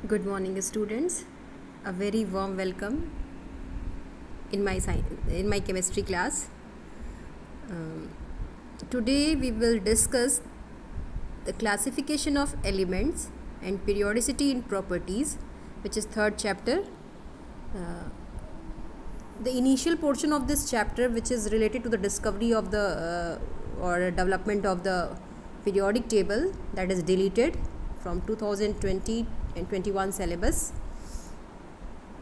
Good morning, students. A very warm welcome in my chemistry class. Today we will discuss the classification of elements and periodicity in properties, which is third chapter. The initial portion of this chapter, which is related to the discovery of the or development of the periodic table, that is deleted from 2020 and 21 syllabus.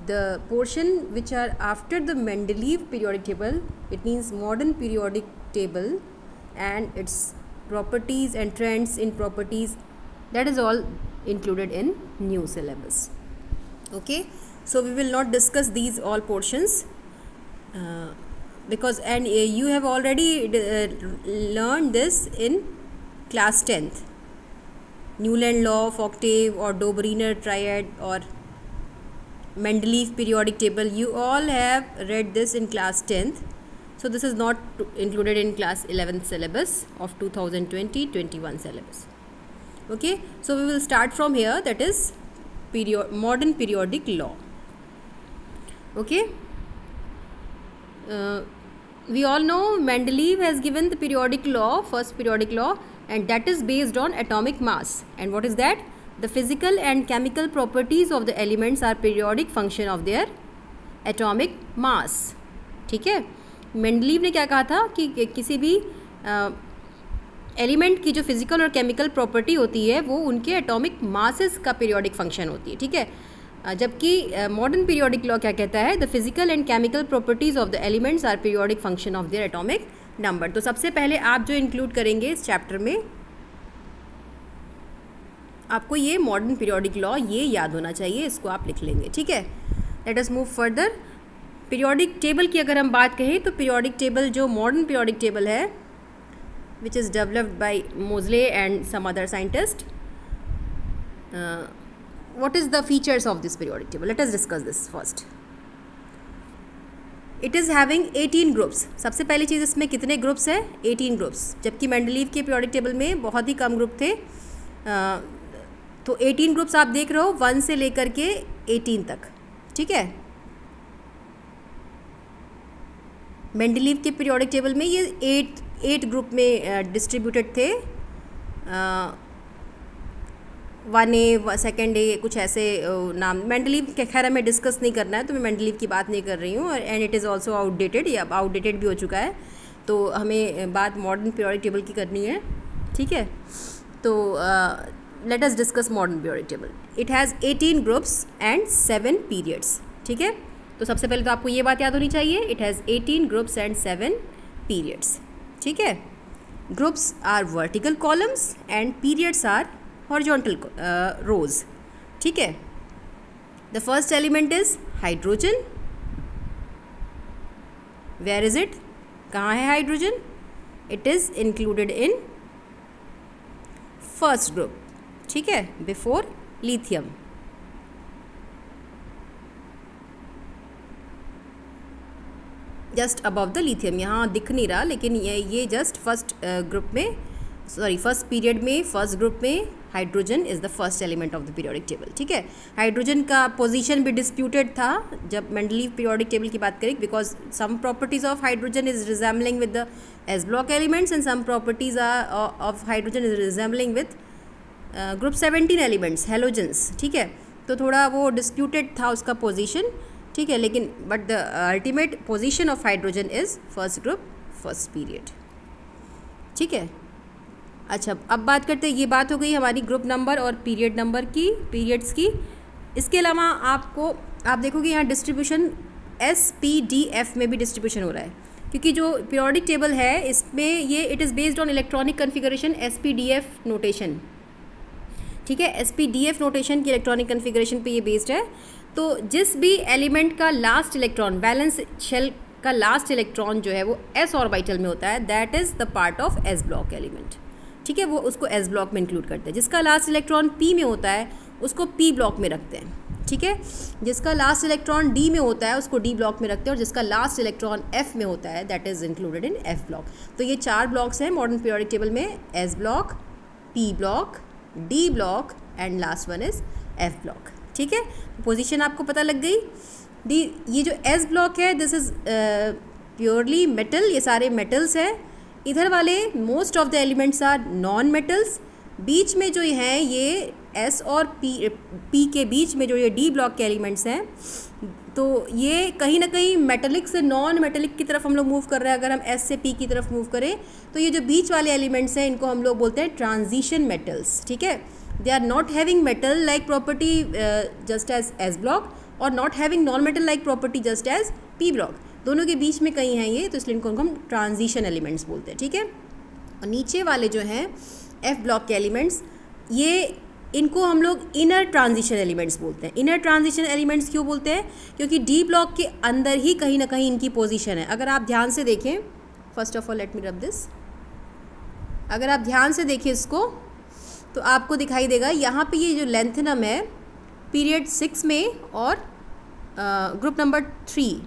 The portion which are after the Mendeleev periodic table, it means modern periodic table and its properties and trends in properties, that is all included in new syllabus. Okay, so we will not discuss these all portions because you have already learned this in class 10th. Newland law of octave or Dobereiner triad or Mendeleev periodic table, you all have read this in class 10th. So this is not included in class 11th syllabus of 2020-21 syllabus. Okay, so we will start from here, that is modern periodic law. Okay, we all know Mendeleev has given the periodic law, first periodic law, and that is based on atomic mass. And what is that? The physical and chemical properties of the elements are periodic function of their atomic mass. ठीक है, Mendeleev ने क्या कहा था कि किसी भी element की जो फिजिकल और केमिकल प्रॉपर्टी होती है वो उनके एटॉमिक मासेस का पीरियोडिक फंक्शन होती है. ठीक है, जबकि मॉडर्न पीरियोडिक लॉ क्या कहता है? The physical and chemical properties of the elements are periodic function of their atomic number. तो सबसे पहले आप जो इंक्लूड करेंगे इस चैप्टर में, आपको ये मॉडर्न पीरियोडिक लॉ ये याद होना चाहिए, इसको आप लिख लेंगे. ठीक है, let us move further. Periodic table की अगर हम बात कहें तो पीरियोडिक टेबल जो मॉडर्न पीरियोडिक टेबल है, which is developed by Moseley and some other scientist. what is the features of this periodic table? Let us discuss this first. It is having 18 groups. सबसे पहली चीज़, इसमें कितने groups हैं? 18 groups. जबकि Mendeleev के periodic table में बहुत ही कम group थे. तो 18 ग्रुप्स आप देख रहे हो 1 से लेकर के 18 तक. ठीक है, मेंडलीव के periodic table में ये 8 ग्रुप में डिस्ट्रीब्यूटेड थे. 1A, 2A, कुछ ऐसे नाम. मेंडलीव के खैर हमें डिस्कस नहीं करना है, तो मैं मेंडलीव की बात नहीं कर रही हूँ. And it is also outdated, या आउटडेटेड भी हो चुका है. तो हमें बात मॉडर्न पीरियोडिक टेबल की करनी है. ठीक है, तो let us discuss modern periodic table. It has 18 groups and 7 periods. ठीक है, तो सबसे पहले तो आपको ये बात याद होनी चाहिए, it has 18 groups and 7 periods. ठीक है, groups are vertical columns and periods are horizontal rows. ठीक है, the first element is hydrogen. Where is it? कहाँ है hydrogen? It is included in first group. ठीक है, before lithium. Just above the lithium. यहाँ दिख नहीं रहा, लेकिन ये just फर्स्ट ग्रुप में, सॉरी फर्स्ट पीरियड में, फर्स्ट ग्रुप में hydrogen is the first element of the periodic table. ठीक है, हाइड्रोजन का पोजीशन भी डिस्प्यूटेड था जब मेंडलीव पीरियोडिक टेबल की बात करें, because some properties of hydrogen is resembling with the s block elements and some properties of hydrogen is resembling with group 17 elements, halogens. ठीक है, तो थोड़ा वो डिस्प्यूटेड था उसका पोजीशन. ठीक है, लेकिन but the ultimate position of hydrogen is first group, first period. ठीक है, अच्छा अब बात करते हैं, ये बात हो गई हमारी ग्रुप नंबर और पीरियड नंबर की, पीरियड्स की. इसके अलावा आप देखोगे यहाँ डिस्ट्रीब्यूशन SPDF में भी डिस्ट्रीब्यूशन हो रहा है, क्योंकि जो पीरियोडिक टेबल है इसमें ये it is based on electronic configuration SPDF notation. ठीक है, SPDF नोटेशन की इलेक्ट्रॉनिक कन्फिगरेशन पे ये बेस्ड है. तो जिस भी एलिमेंट का लास्ट इलेक्ट्रॉन, वैलेंस शेल का लास्ट इलेक्ट्रॉन जो है वो s ऑर्बिटल में होता है, that is the part of s block element. ठीक है, वो उसको s ब्लॉक में इंक्लूड करते हैं. जिसका लास्ट इलेक्ट्रॉन p में होता है उसको p ब्लॉक में रखते हैं. ठीक है, जिसका लास्ट इलेक्ट्रॉन d में होता है उसको d ब्लॉक में रखते हैं, और जिसका लास्ट इलेक्ट्रॉन f में होता है that is included in f block. तो ये 4 ब्लॉक्स हैं मॉडर्न पीरियोडिक टेबल में, s block, p block, d block and last one is f block. ठीक है, पोजीशन आपको पता लग गई। डी ये जो एस ब्लॉक है दिस इज़ प्योरली मेटल, ये सारे मेटल्स हैं। इधर वाले most of the elements are non metals. बीच में जो हैं ये एस और पी के बीच में जो ये डी ब्लॉक के एलिमेंट्स हैं, तो ये कहीं ना कहीं मेटेलिक से नॉन मेटेलिक की तरफ हम लोग मूव कर रहे हैं। अगर हम एस से पी की तरफ मूव करें तो ये जो बीच वाले एलिमेंट्स हैं इनको हम लोग बोलते हैं ट्रांजिशन मेटल्स, ठीक है। They are not having metal like property just as S block और not having non metal like property just as P block, दोनों के बीच में कहीं हैं ये, तो इसलिए इनको हम ट्रांजिशन एलिमेंट्स बोलते हैं, ठीक है। और नीचे वाले जो हैं एफ ब्लॉक के एलिमेंट्स, ये इनको हम लोग इनर ट्रांजिशन एलिमेंट्स बोलते हैं। इनर ट्रांजिशन एलिमेंट्स क्यों बोलते हैं? क्योंकि डी ब्लॉक के अंदर ही कहीं ना कहीं इनकी पोजीशन है। अगर आप ध्यान से देखें, first of all let me rub this, अगर आप ध्यान से देखें इसको तो आपको दिखाई देगा यहाँ पे ये जो लेंथेनम है पीरियड 6 में और ग्रुप नंबर 3,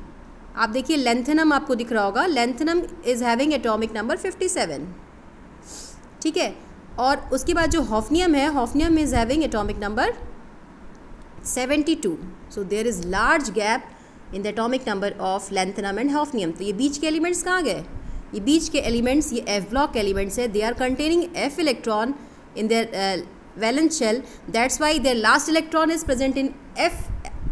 आप देखिए लेंथेनम आपको दिख रहा होगा, lanthanum is having atomic number 57, ठीक है। और उसके बाद जो हॉफनियम है, hafnium is having atomic number 72, so there is large gap in the atomic number of lanthanum and hafnium. तो ये बीच के एलिमेंट्स कहाँ गए? ये बीच के एलिमेंट्स, ये एफ ब्लॉक के एलिमेंट्स है, they are containing f electron in their valence shell, that's why their last electron is present in f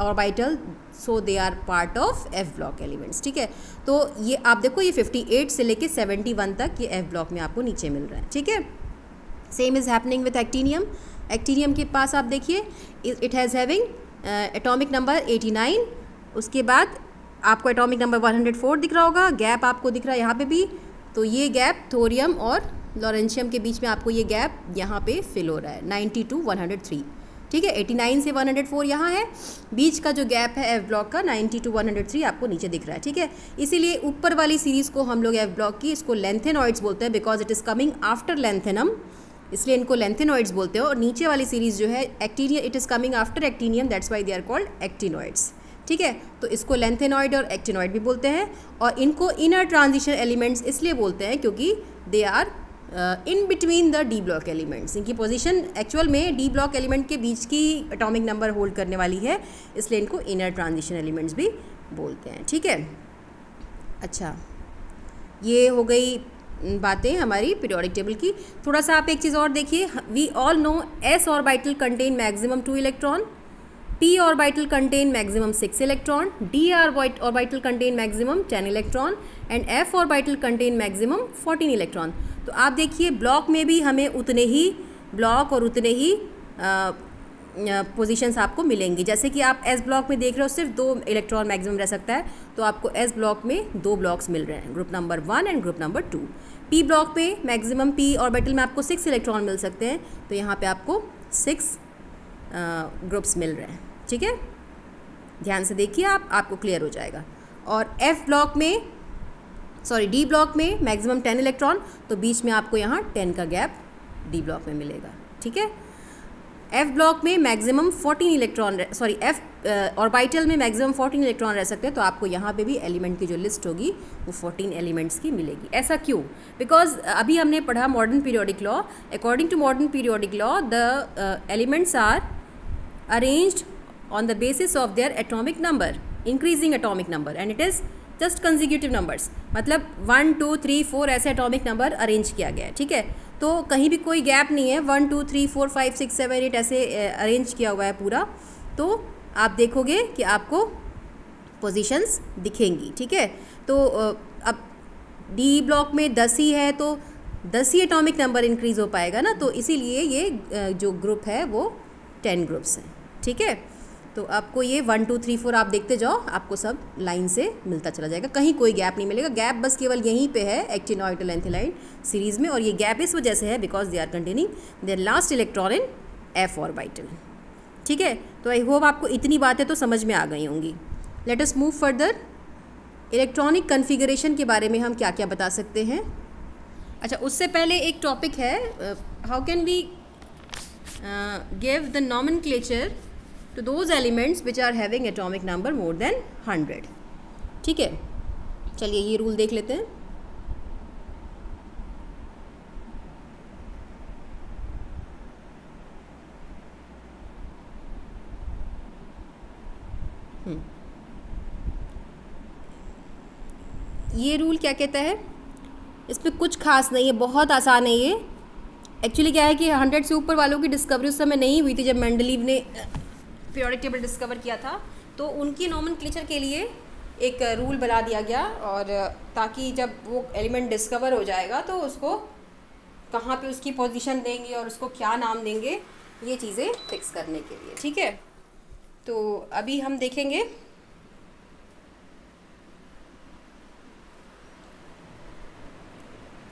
orbital, so they are part of f block elements, ठीक है। तो ये आप देखो ये 58 से लेके 71 तक ये f block में आपको नीचे मिल रहा है, ठीक है। Same is happening with actinium. Actinium के पास आप देखिए it has having atomic number 89, उसके बाद आपको एटॉमिक नंबर 104 दिख रहा होगा, गैप आपको दिख रहा है यहाँ पे भी, तो ये गैप थोरियम और लॉरेंशियम के बीच में आपको ये गैप यहाँ पे फिल हो रहा है 90 to 103, ठीक है। 89 से 104 यहाँ है, बीच का जो गैप है एफ ब्लॉक का 90 to 103 आपको नीचे दिख रहा है, ठीक है। इसीलिए ऊपर वाली सीरीज़ को हम लोग एफ ब्लॉक की इसको लेंथेनॉइड्स बोलते हैं, because it is coming after lanthanum, इसलिए इनको लेंथेनॉइड्स बोलते हैं। और नीचे वाली सीरीज़ जो है actinium, it is coming after actinium, that's why they are called actinoids, ठीक है। तो इसको लेंथेनॉइड और एक्टिनॉइड भी बोलते हैं। और इनको इनर ट्रांजिशन एलिमेंट्स इसलिए बोलते हैं क्योंकि they are in between the d block elements, इनकी पोजीशन एक्चुअल में डी ब्लॉक एलिमेंट के बीच की एटॉमिक नंबर होल्ड करने वाली है, इसलिए इनको इनर ट्रांजिशन एलिमेंट्स भी बोलते हैं, ठीक है। अच्छा, ये हो गई बातें हमारी पीरियोडिक टेबल की। थोड़ा सा आप एक चीज़ और देखिए, we all know s orbital contain maximum 2 electron, p orbital contain maximum 6 electron, d orbital contain maximum 10 electron and f orbital contain maximum 14 electron। तो आप देखिए ब्लॉक में भी हमें उतने ही ब्लॉक और उतने ही पोजीशंस आपको मिलेंगी। जैसे कि आप एस ब्लॉक में देख रहे हो सिर्फ 2 इलेक्ट्रॉन मैक्सिमम रह सकता है, तो आपको एस ब्लॉक में 2 ब्लॉक्स मिल रहे हैं, group number 1 and group number 2। P block में मैक्सिमम पी ऑर्बिटल में आपको 6 इलेक्ट्रॉन मिल सकते हैं, तो यहाँ पे आपको 6 ग्रुप्स मिल रहे हैं, ठीक है। ध्यान से देखिए आपको क्लियर हो जाएगा। और एफ ब्लॉक में डी ब्लॉक में मैक्सिमम 10 इलेक्ट्रॉन, तो बीच में आपको यहाँ 10 का गैप डी ब्लॉक में मिलेगा, ठीक है। एफ ब्लॉक में मैक्सिमम 14 इलेक्ट्रॉन, एफ ऑर्बिटल में मैक्सिमम 14 इलेक्ट्रॉन रह सकते हैं, तो आपको यहाँ पे भी एलिमेंट की जो लिस्ट होगी वो 14 एलिमेंट्स की मिलेगी। ऐसा क्यों? बिकॉज अभी हमने पढ़ा modern periodic law. According to modern periodic law the elements are arranged on the basis of their atomic number, increasing atomic number, and it is just consecutive numbers, मतलब 1 2 3 4 ऐसे atomic number अरेंज किया गया है, ठीक है। तो कहीं भी कोई गैप नहीं है, 1 2 3 4 5 6 7 8 ऐसे अरेंज किया हुआ है पूरा। तो आप देखोगे कि आपको पोजीशंस दिखेंगी, ठीक है। तो अब डी ब्लॉक में 10 ही है, तो 10 ही एटॉमिक नंबर इंक्रीज़ हो पाएगा ना, तो इसीलिए ये जो ग्रुप है वो 10 ग्रुप्स हैं, ठीक है। तो आपको ये 1 2 3 4 आप देखते जाओ, आपको सब लाइन से मिलता चला जाएगा, कहीं कोई गैप नहीं मिलेगा। गैप बस केवल यहीं पे है एक्टिनॉइड और लेंथेनाइड सीरीज़ में, और ये गैप इस वजह से है because they are containing their last electron in f orbital, ठीक है। तो आई होप आपको इतनी बातें तो समझ में आ गई होंगी। Late us move further. Electronic configuration के बारे में हम क्या क्या बता सकते हैं। अच्छा, उससे पहले एक टॉपिक है, how can we give the nomenclature to those elements which are having atomic number more than 100, ठीक है। चलिए ये रूल देख लेते हैं। ये रूल क्या कहता है, इसमें कुछ खास नहीं है, बहुत आसान है ये। एक्चुअली क्या है कि 100 से ऊपर वालों की डिस्कवरी उस समय नहीं हुई थी जब मेंडलीव ने पीरियोडिक टेबल डिस्कवर किया था, तो उनकी नॉमेनक्लेचर के लिए एक रूल बना दिया गया, और ताकि जब वो एलिमेंट डिस्कवर हो जाएगा तो उसको कहाँ पे उसकी पोजीशन देंगे और उसको क्या नाम देंगे, ये चीज़ें फिक्स करने के लिए। ठीक है, तो अभी हम देखेंगे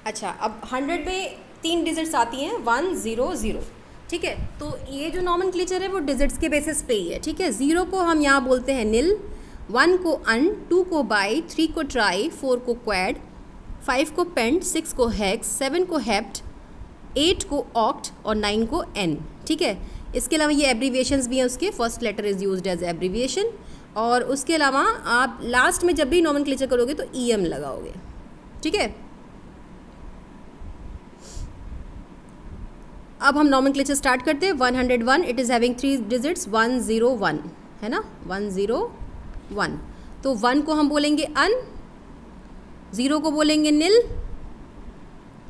अच्छा, अब 100 में 3 डिजिट्स आती हैं 1 0 0। ठीक है, तो ये जो नॉमेनक्लेचर है वो डिजिट्स के बेसिस पे ही है। ठीक है, 0 को हम यहाँ बोलते हैं निल, 1 को अन, 2 को बाई, 3 को ट्राई, 4 को क्वैड, 5 को पेंट, 6 को हेक्स, 7 को हेप्ट, 8 को ऑक्ट और 9 को एन। ठीक है, इसके अलावा ये एब्रीविएशंस भी हैं उसके, first letter is used as abbreviation, और उसके अलावा आप लास्ट में जब भी नॉमेनक्लेचर करोगे तो EM लगाओगे। ठीक है, अब हम नॉमेनक्लेचर स्टार्ट करते हैं। 101 इट इज़ हैविंग 3 डिजिट्स 101 है ना, 101। तो 1 को हम बोलेंगे अन, 0 को बोलेंगे निल।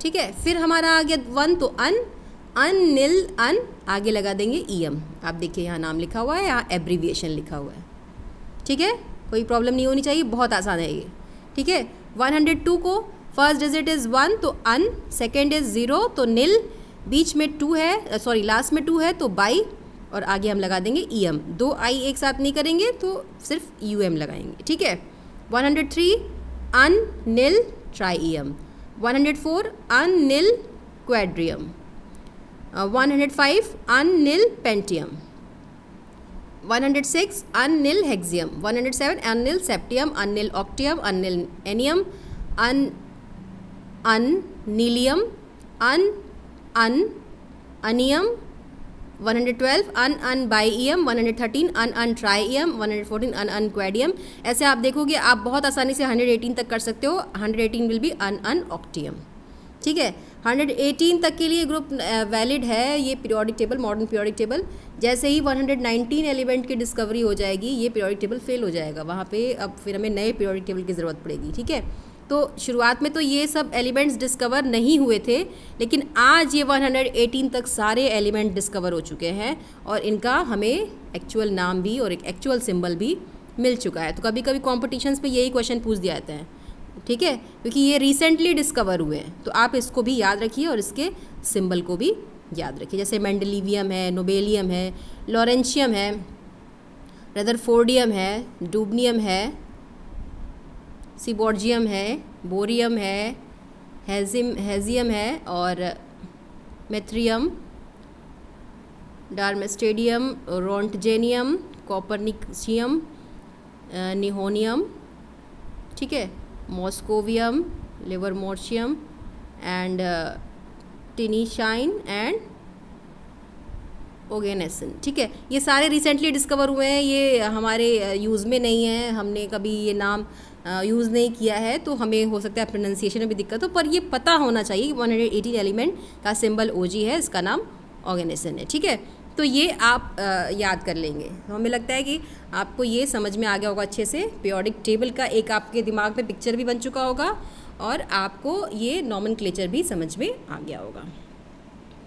ठीक है, फिर हमारा आ गया 1 तो अन, अन निल अन, आगे लगा देंगे EM। आप देखिए यहाँ नाम लिखा हुआ है, यहाँ एब्रीविएशन लिखा हुआ है। ठीक है, कोई प्रॉब्लम नहीं होनी चाहिए, बहुत आसान है ये। ठीक है, 102 को फर्स्ट डिजिट इज़ 1 तो अन, सेकेंड इज़ 0 तो निल, बीच में 2 है, सॉरी लास्ट में 2 है तो बाई, और आगे हम लगा देंगे EM। 2 I एक साथ नहीं करेंगे तो सिर्फ UM लगाएंगे। ठीक है, 103 unniltrium EM, 104 unnilquadium, 105 unnilpentium, 106 unnilhexium, 107 unnilseptium, unniloctium, unnilennium, ununnilium, unununium, 112 ununbium EM, 113 ununtrium EM, 114 ununquadium. ऐसे आप देखोगे आप बहुत आसानी से 118 तक कर सकते हो। 118 विल बी अन ऑक्टियम। ठीक है, 118 तक के लिए ग्रुप वैलिड है ये periodic table, modern periodic table. जैसे ही 119 एलिमेंट की डिस्कवरी हो जाएगी ये पीरियोडिक टेबल फेल हो जाएगा, वहाँ पे अब फिर हमें नए पीरियोडिक टेबल की ज़रूरत पड़ेगी। ठीक है, तो शुरुआत में तो ये सब एलिमेंट्स डिस्कवर नहीं हुए थे, लेकिन आज ये 118 तक सारे एलिमेंट डिस्कवर हो चुके हैं और इनका हमें एक्चुअल नाम भी और एक एक्चुअल सिंबल भी मिल चुका है। तो कभी कभी कॉम्पिटिशन्स पे यही क्वेश्चन पूछ दिए जाते हैं। ठीक है, क्योंकि ये रिसेंटली डिस्कवर हुए हैं, तो आप इसको भी याद रखिए और इसके सिंबल को भी याद रखिए। जैसे मेंडलीवियम है, नोबेलियम है, लॉरेंशियम है, रदरफोर्डियम है, डूबनियम है, सीबॉर्जियम है, बोरियम है, हेजियम है, और मेथ्रियम, डार्मेस्टेडियम, रोंटजेनियम, कॉपरनिशियम, निहोनियम, ठीक है, मॉस्कोवियम, लिवरमोर्शियम एंड टिनीशाइन एंड ओगेनेसन। ठीक है, ये सारे रिसेंटली डिस्कवर हुए हैं, ये हमारे यूज़ में नहीं है, हमने कभी ये नाम यूज़ नहीं किया है, तो हमें हो सकता है प्रोनाउंसिएशन में भी दिक्कत हो, पर ये पता होना चाहिए कि 118 एलिमेंट का सिंबल OG है, इसका नाम ऑर्गेनेसन है। ठीक है, तो ये आप याद कर लेंगे। तो हमें लगता है कि आपको ये समझ में आ गया होगा अच्छे से। पीरियोडिक टेबल का एक आपके दिमाग में पिक्चर भी बन चुका होगा और आपको ये नॉमेनक्लेचर भी समझ में आ गया होगा।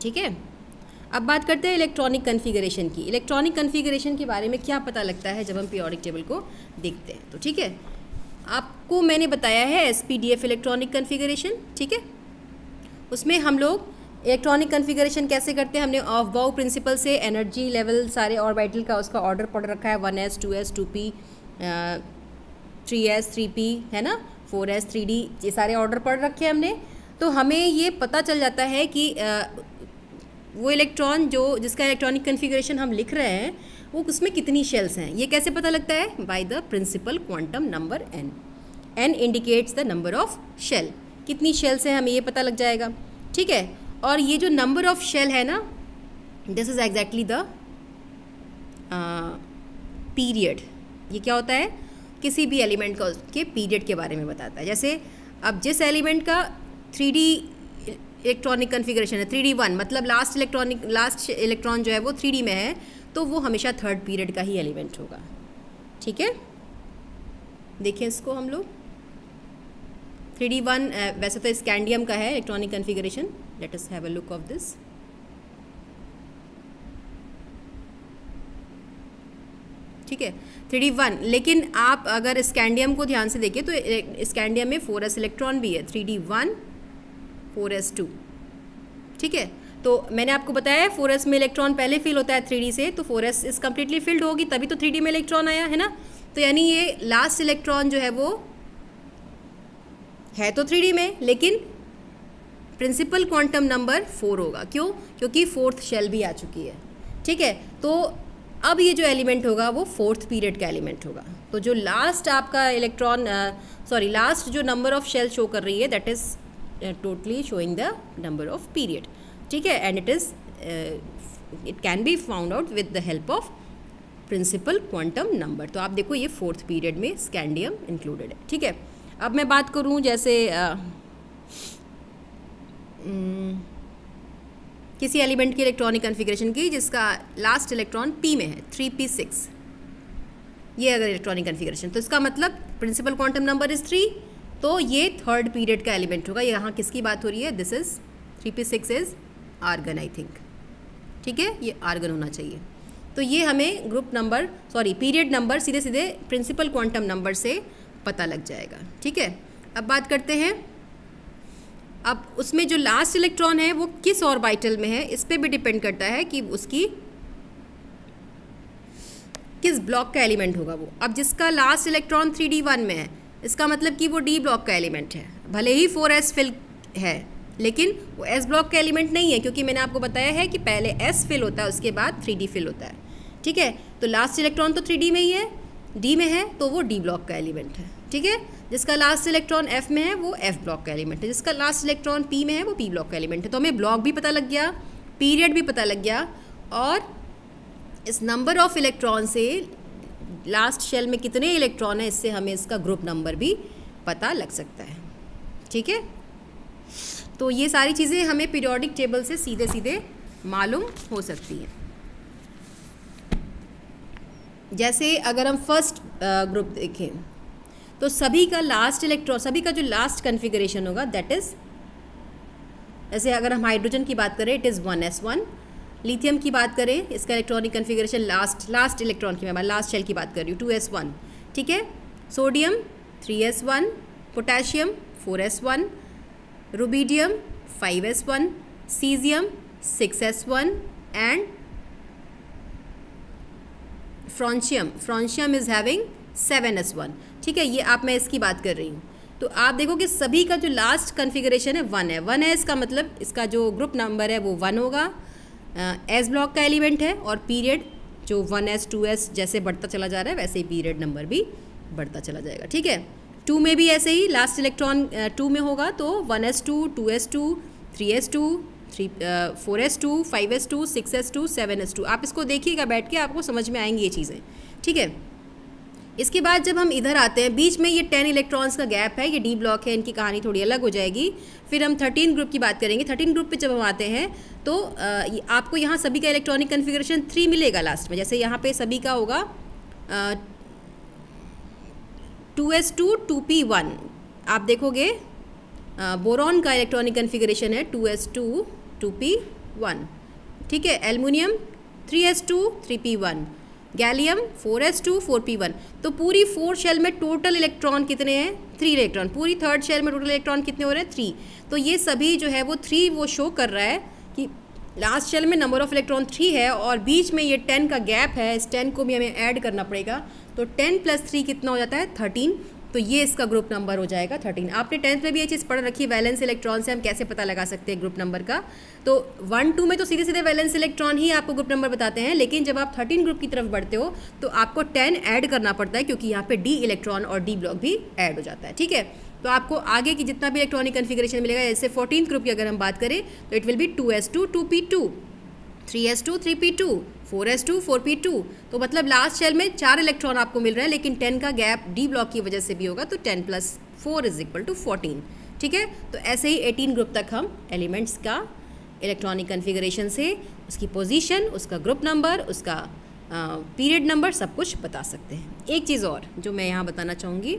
ठीक है, अब बात करते हैं इलेक्ट्रॉनिक कन्फिगरेशन की। इलेक्ट्रॉनिक कन्फिगरेशन के बारे में क्या पता लगता है जब हम पीरियोडिक टेबल को देखते हैं। तो ठीक है, आपको मैंने बताया है SPDF इलेक्ट्रॉनिक कन्फिगरेशन। ठीक है, उसमें हम लोग इलेक्ट्रॉनिक कन्फिगरेशन कैसे करते हैं, हमने ऑफ बाउ प्रिंसिपल से एनर्जी लेवल सारे ऑर्बिटल का उसका ऑर्डर पढ़ रखा है, 1s 2s 2p 3s 3p है ना, 4s 3d, ये सारे ऑर्डर पढ़ रखे हैं हमने। तो हमें ये पता चल जाता है कि वो इलेक्ट्रॉन जो जिसका इलेक्ट्रॉनिक कन्फिगरेशन हम लिख रहे हैं वो उसमें कितनी शेल्स हैं। ये कैसे पता लगता है, by the principal quantum number n। n indicates the number of shell, कितनी शेल्स हैं हमें ये पता लग जाएगा। ठीक है, और ये जो नंबर ऑफ शेल है ना, this is exactly the period. ये क्या होता है, किसी भी एलिमेंट का उसके पीरियड के बारे में बताता है। जैसे अब जिस एलिमेंट का 3D इलेक्ट्रॉनिक कन्फिगरेशन है 3D1, मतलब लास्ट इलेक्ट्रॉन जो है वो 3D में है, तो वो हमेशा थर्ड पीरियड का ही एलिमेंट होगा। ठीक है, देखिए इसको हम लोग 3D1 वैसे तो स्कैंडियम का है electronic configuration, let us have a look of this. ठीक है 3D1, लेकिन आप अगर स्कैंडियम को ध्यान से देखें तो स्कैंडियम में 4s इलेक्ट्रॉन भी है, 3D1 4s2। ठीक है, तो मैंने आपको बताया है 4s में इलेक्ट्रॉन पहले फिल होता है 3D से, तो 4s इस कम्प्लीटली फिल्ड होगी तभी तो 3D में इलेक्ट्रॉन आया है ना। तो यानी ये लास्ट इलेक्ट्रॉन जो है वो है तो 3D में, लेकिन प्रिंसिपल क्वांटम नंबर 4 होगा। क्यों? क्योंकि फोर्थ शेल भी आ चुकी है। ठीक है, तो अब ये जो एलिमेंट होगा वो फोर्थ पीरियड का एलिमेंट होगा। तो जो लास्ट आपका इलेक्ट्रॉन लास्ट जो नंबर ऑफ शेल शो कर रही है that is totally showing the number of period. ठीक है, and it can be found out with the help of principal quantum number. तो आप देखो ये फोर्थ पीरियड में स्कैंडियम इंक्लूडेड है। ठीक है, अब मैं बात करूं जैसे किसी एलिमेंट की इलेक्ट्रॉनिक कन्फिगरेशन की जिसका लास्ट इलेक्ट्रॉन p में है 3p6, ये अगर इलेक्ट्रॉनिक कन्फिगरेशन, तो इसका मतलब प्रिंसिपल क्वांटम नंबर इज़ 3, तो ये थर्ड पीरियड का एलिमेंट होगा। यहाँ किसकी बात हो रही है? This is 3p6 is argon I think. ठीक है, ये आर्गन होना चाहिए। तो ये हमें ग्रुप नंबर पीरियड नंबर सीधे सीधे प्रिंसिपल क्वांटम नंबर से पता लग जाएगा। ठीक है, अब बात करते हैं, अब उसमें जो लास्ट इलेक्ट्रॉन है वो किस ऑर्बिटल में है, इस पर भी डिपेंड करता है कि उसकी किस ब्लॉक का एलिमेंट होगा वो। अब जिसका लास्ट इलेक्ट्रॉन 3D1 में है, इसका मतलब कि वो D ब्लॉक का एलिमेंट है, भले ही 4s फिल है लेकिन वो S ब्लॉक का एलिमेंट नहीं है, क्योंकि मैंने आपको बताया है कि पहले S फिल होता है उसके बाद 3D फिल होता है। ठीक है, तो लास्ट इलेक्ट्रॉन तो 3D में ही है, D में है तो वो D ब्लॉक का एलिमेंट है। ठीक है, जिसका लास्ट इलेक्ट्रॉन F में है वो F ब्लॉक का एलिमेंट है, जिसका लास्ट इलेक्ट्रॉन P में है वो P ब्लॉक का एलिमेंट है। तो हमें ब्लॉक भी पता लग गया, पीरियड भी पता लग गया, और इस नंबर ऑफ इलेक्ट्रॉन से लास्ट शेल में कितने इलेक्ट्रॉन है इससे हमें इसका ग्रुप नंबर भी पता लग सकता है। ठीक है, तो ये सारी चीज़ें हमें पीरियोडिक टेबल से सीधे सीधे मालूम हो सकती हैं। जैसे अगर हम फर्स्ट ग्रुप देखें तो सभी का लास्ट इलेक्ट्रॉन, सभी का जो लास्ट कन्फिगरेशन होगा दैट इज़, जैसे अगर हम हाइड्रोजन की बात करें इट इज़ 1s1, लिथियम की बात करें इसका इलेक्ट्रॉनिक कन्फिगरेशन लास्ट इलेक्ट्रॉन की, मैं लास्ट शेल की बात कर रही हूँ 2s1। ठीक है, sodium 3s1, potassium 4s1, rubidium 5s1, caesium 6s1 and francium is having 7s1। ठीक है, ये आप मैं इसकी बात कर रही हूँ। तो आप देखो कि सभी का जो लास्ट कन्फिगरेशन है 1 है, इसका मतलब इसका जो ग्रुप नंबर है वो 1 होगा, S ब्लॉक का एलिमेंट है, और पीरियड जो 1s 2s जैसे बढ़ता चला जा रहा है वैसे ही पीरियड नंबर भी बढ़ता चला जाएगा। ठीक है, 2 में भी ऐसे ही लास्ट इलेक्ट्रॉन 2 में होगा तो 1s2 2s2 3s2 4s2 5s2 6s2 7s2। आप इसको देखिएगा बैठ के, आपको समझ में आएंगी ये चीज़ें। ठीक है, इसके बाद जब हम इधर आते हैं, बीच में ये 10 इलेक्ट्रॉन्स का गैप है, ये D ब्लॉक है, इनकी कहानी थोड़ी अलग हो जाएगी। फिर हम 13 ग्रुप की बात करेंगे। 13 ग्रुप पे जब हम आते हैं तो आपको यहाँ सभी का इलेक्ट्रॉनिक कन्फिगरेशन 3 मिलेगा लास्ट में। जैसे यहाँ पे सभी का होगा 2s2 2p1। आप देखोगे बोरॉन का इलेक्ट्रॉनिक कन्फिगरेशन है 2s2 2p1। ठीक है, aluminium 3s2 3p1, gallium 4s2 4p1। तो पूरी 4 शेल में टोटल इलेक्ट्रॉन कितने हैं? 3 इलेक्ट्रॉन। पूरी थर्ड शेल में टोटल इलेक्ट्रॉन कितने हो रहे हैं? 3। तो ये सभी जो है वो 3 वो शो कर रहा है कि लास्ट शेल में नंबर ऑफ इलेक्ट्रॉन 3 है, और बीच में ये 10 का गैप है, इस 10 को भी हमें ऐड करना पड़ेगा। तो 10 + 3 कितना हो जाता है? 13। तो ये इसका ग्रुप नंबर हो जाएगा 13। आपने 10th में भी ये चीज़ पढ़ रखी है, वैलेंस इलेक्ट्रॉन से हम कैसे पता लगा सकते हैं ग्रुप नंबर का। तो 1 2 में तो सीधे सीधे वैलेंस इलेक्ट्रॉन ही आपको ग्रुप नंबर बताते हैं, लेकिन जब आप 13 ग्रुप की तरफ बढ़ते हो तो आपको 10 ऐड करना पड़ता है, क्योंकि यहाँ पे D इलेक्ट्रॉन और D ब्लॉक भी ऐड हो जाता है। ठीक है, तो आपको आगे की जितना भी इलेक्ट्रॉनिक कन्फिगरेशन मिलेगा, जैसे 14th ग्रुप की अगर हम बात करें तो it will be 2s2 2p2, 3s2 3p2, 4s2 4p2। तो मतलब लास्ट शेल में 4 इलेक्ट्रॉन आपको मिल रहे हैं, लेकिन 10 का गैप D ब्लॉक की वजह से भी होगा, तो 10 + 4 = 14। ठीक है, तो ऐसे ही 18 ग्रुप तक हम एलिमेंट्स का इलेक्ट्रॉनिक कन्फिगरेशन से उसकी पोजीशन, उसका ग्रुप नंबर, उसका पीरियड नंबर, सब कुछ बता सकते हैं। एक चीज़ और जो मैं यहाँ बताना चाहूँगी,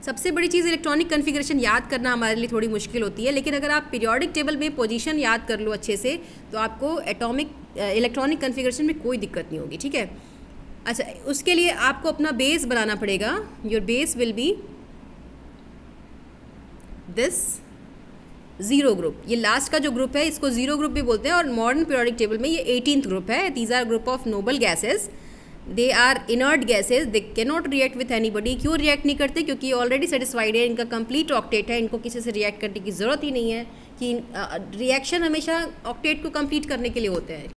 सबसे बड़ी चीज़ इलेक्ट्रॉनिक कन्फिगरेशन याद करना हमारे लिए थोड़ी मुश्किल होती है, लेकिन अगर आप पीरियोडिक टेबल में पोजीशन याद कर लो अच्छे से तो आपको इलेक्ट्रॉनिक कन्फिगरेशन में कोई दिक्कत नहीं होगी, ठीक है। अच्छा, उसके लिए आपको अपना बेस बनाना पड़ेगा। Your base will be this zero group. ये लास्ट का जो ग्रुप है इसको ज़ीरो ग्रुप भी बोलते हैं, और मॉडर्न पीरियोडिक टेबल में ये 18th ग्रुप है। These are group of noble gases, they are inert gases, they can not react with anybody. क्यों रिएक्ट नहीं करते? क्योंकि ये ऑलरेडी सेटिस्फाइड है, इनका कंप्लीट ऑक्टेट है, इनको किसी से रिएक्ट करने की ज़रूरत ही नहीं है। कि रिएक्शन हमेशा ऑक्टेट को कंप्लीट करने के लिए होते हैं,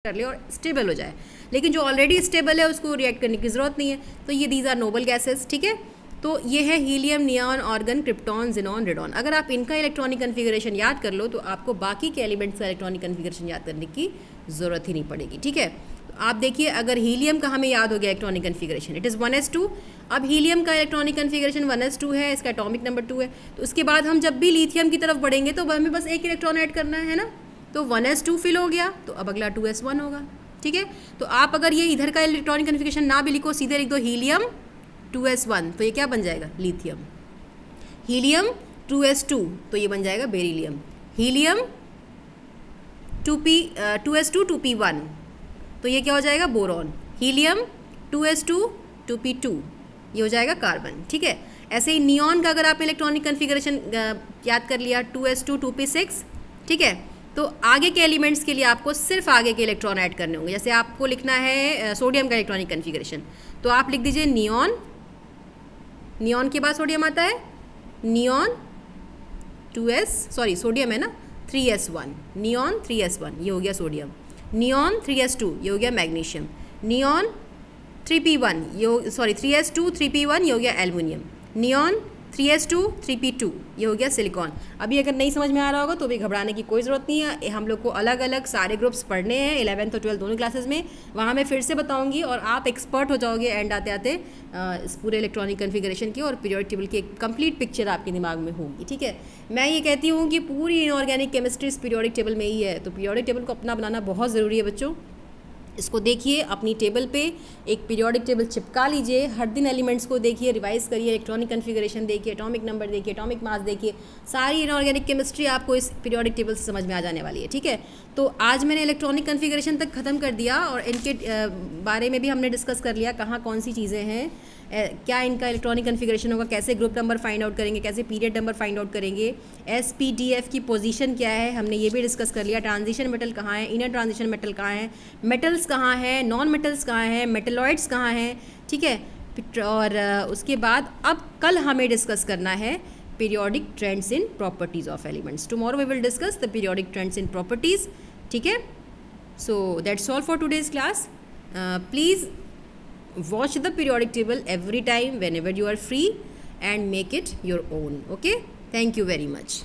कर ले और स्टेबल हो जाए, लेकिन जो ऑलरेडी स्टेबल है उसको रिएक्ट करने की ज़रूरत नहीं है। तो ये दीज आर नोबल गैसेज, ठीक है। तो ये है helium, neon, argon, krypton, xenon, radon. अगर आप इनका इलेक्ट्रॉनिक कन्फिगरेशन याद कर लो तो आपको बाकी के एलिमेंट्स का इलेक्ट्रॉनिक कन्फिगरेशन याद करने की ज़रूरत ही नहीं पड़ेगी, ठीक है। तो आप देखिए, अगर हीलियम का हमें याद हो गया electronic configuration, it is 1s2। अब हीलियम का इलेक्ट्रॉनिक कन्फिगरेशन 1s2 है, इसका एटॉमिक नंबर 2 है। तो उसके बाद हम जब भी लिथियम की तरफ बढ़ेंगे तो हमें बस एक इलेक्ट्रॉन ऐड करना है ना। तो 1s2 फिल हो गया, तो अब अगला 2s1 होगा, ठीक है। तो आप अगर ये इधर का इलेक्ट्रॉनिक कन्फिगरेशन ना भी लिखो, सीधे लिख दो हीलियम 2s1, तो ये क्या बन जाएगा? लिथियम। हीलियम 2s2, तो ये बन जाएगा बेरिलियम। हीलियम 2s2 2p1, तो ये क्या हो जाएगा? बोरॉन। हीलियम 2s2 2p2, ये हो जाएगा कार्बन, ठीक है। ऐसे ही नियॉन का अगर आप इलेक्ट्रॉनिक कन्फिगरेशन याद कर लिया, 2s2 2p6, ठीक है। तो आगे के एलिमेंट्स के लिए आपको सिर्फ आगे के इलेक्ट्रॉन ऐड करने होंगे। जैसे आपको लिखना है सोडियम का इलेक्ट्रॉनिक कन्फिगरेशन, तो आप लिख दीजिए नियॉन, नियॉन के बाद सोडियम आता है, नियॉन सोडियम है ना, 3s1, नियॉन 3s1, ये हो गया सोडियम। नियॉन 3s2, ये हो गया magnesium. Neon 3p1, 3s2 3p1, ये हो गया एल्युमिनियम। नियॉन 3s2 3p2, ये हो गया सिलिकॉन। अभी अगर नहीं समझ में आ रहा होगा तो भी घबराने की कोई ज़रूरत नहीं है। हम लोग को अलग अलग सारे ग्रुप्स पढ़ने हैं 11th और 12th दोनों क्लासेस में, वहाँ मैं फिर से बताऊंगी और आप एक्सपर्ट हो जाओगे एंड आते आते इस पूरे इलेक्ट्रॉनिक कन्फिगरेशन की, और पीरियोडिक टेबल की एक कंप्लीट पिक्चर आपके दिमाग में होगी, ठीक है। मैं ये कहती हूँ कि पूरी इनऑर्गेनिक केमिस्ट्री इस पीरियोडिक टेबल में ही है, तो पीरियोडिक टेबल को अपना बनाना बहुत ज़रूरी है बच्चों। इसको देखिए, अपनी टेबल पे एक पीरियोडिक टेबल चिपका लीजिए, हर दिन एलिमेंट्स को देखिए, रिवाइज करिए, इलेक्ट्रॉनिक कन्फिगरेशन देखिए, एटॉमिक नंबर देखिए, एटॉमिक मास देखिए, सारी इनऑर्गेनिक केमिस्ट्री आपको इस पीरियोडिक टेबल से समझ में आ जाने वाली है, ठीक है। तो आज मैंने इलेक्ट्रॉनिक कन्फिगरेशन तक ख़त्म कर दिया, और इनके बारे में भी हमने डिस्कस कर लिया, कहाँ कौन सी चीज़ें हैं, क्या इनका इलेक्ट्रॉनिक कन्फिगरेशन होगा, कैसे ग्रुप नंबर फाइंड आउट करेंगे, कैसे पीरियड नंबर फाइंड आउट करेंगे, SPDF की पोजीशन क्या है, हमने ये भी डिस्कस कर लिया। ट्रांजिशन मेटल कहाँ है, इनर ट्रांजिशन मेटल कहाँ है, मेटल्स कहाँ है, नॉन मेटल्स कहाँ हैं, मेटलॉइड्स कहाँ हैं, ठीक है। और उसके बाद अब कल हमें डिस्कस करना है periodic trends in properties of elements. Tomorrow we will discuss the periodic trends in properties, ठीक है। So that's all for today's class. Please watch the periodic table every time whenever you are free and make it your own. Okay, thank you very much.